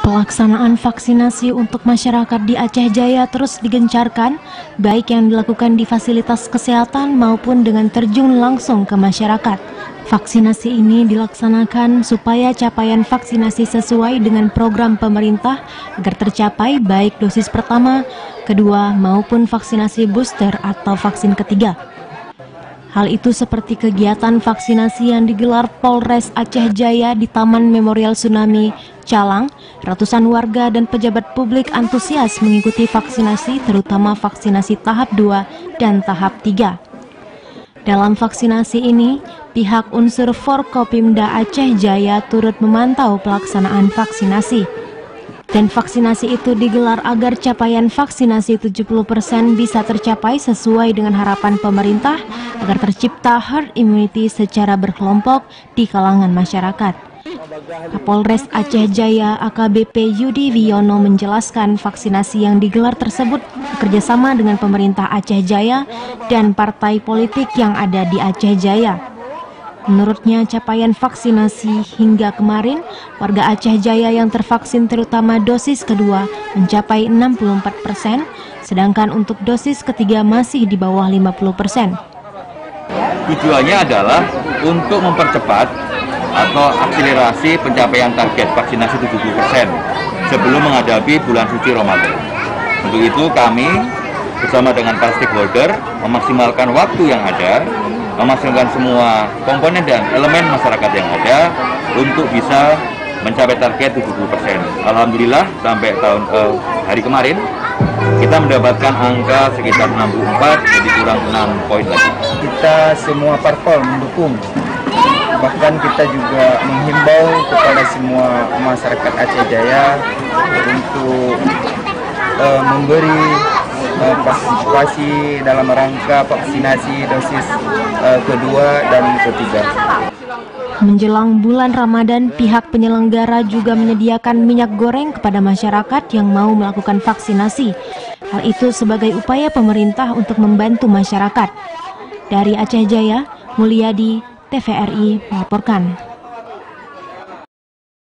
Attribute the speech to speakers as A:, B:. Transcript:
A: Pelaksanaan vaksinasi untuk masyarakat di Aceh Jaya terus digencarkan, baik yang dilakukan di fasilitas kesehatan maupun dengan terjun langsung ke masyarakat. Vaksinasi ini dilaksanakan supaya capaian vaksinasi sesuai dengan program pemerintah agar tercapai baik dosis pertama, kedua maupun vaksinasi booster atau vaksin ketiga. Hal itu seperti kegiatan vaksinasi yang digelar Polres Aceh Jaya di Taman Memorial Tsunami, Calang. Ratusan warga dan pejabat publik antusias mengikuti vaksinasi, terutama vaksinasi tahap 2 dan tahap 3. Dalam vaksinasi ini, pihak unsur Forkopimda Aceh Jaya turut memantau pelaksanaan vaksinasi. Dan vaksinasi itu digelar agar capaian vaksinasi 70% bisa tercapai sesuai dengan harapan pemerintah agar tercipta herd immunity secara berkelompok di kalangan masyarakat. Kapolres Aceh Jaya AKBP Yudi Wiono menjelaskan vaksinasi yang digelar tersebut bekerjasama dengan pemerintah Aceh Jaya dan partai politik yang ada di Aceh Jaya. Menurutnya, capaian vaksinasi hingga kemarin, warga Aceh Jaya yang tervaksin terutama dosis kedua mencapai 64%, sedangkan untuk dosis ketiga masih di bawah 50%.
B: Tujuannya adalah untuk mempercepat atau akselerasi pencapaian target vaksinasi 70% sebelum menghadapi bulan suci Ramadan. Untuk itu kami bersama dengan para stakeholder memaksimalkan waktu yang ada, memaksimalkan semua komponen dan elemen masyarakat yang ada untuk bisa mencapai target 70%. Alhamdulillah sampai hari kemarin kita mendapatkan angka sekitar 64, jadi kurang 6 poin lagi.
C: Kita semua parpol mendukung, bahkan kita juga menghimbau kepada semua masyarakat Aceh Jaya untuk memberi partisipasi dalam rangka vaksinasi dosis kedua dan ketiga.
A: Menjelang bulan Ramadan, pihak penyelenggara juga menyediakan minyak goreng kepada masyarakat yang mau melakukan vaksinasi. Hal itu sebagai upaya pemerintah untuk membantu masyarakat. Dari Aceh Jaya, Mulyadi, TVRI melaporkan.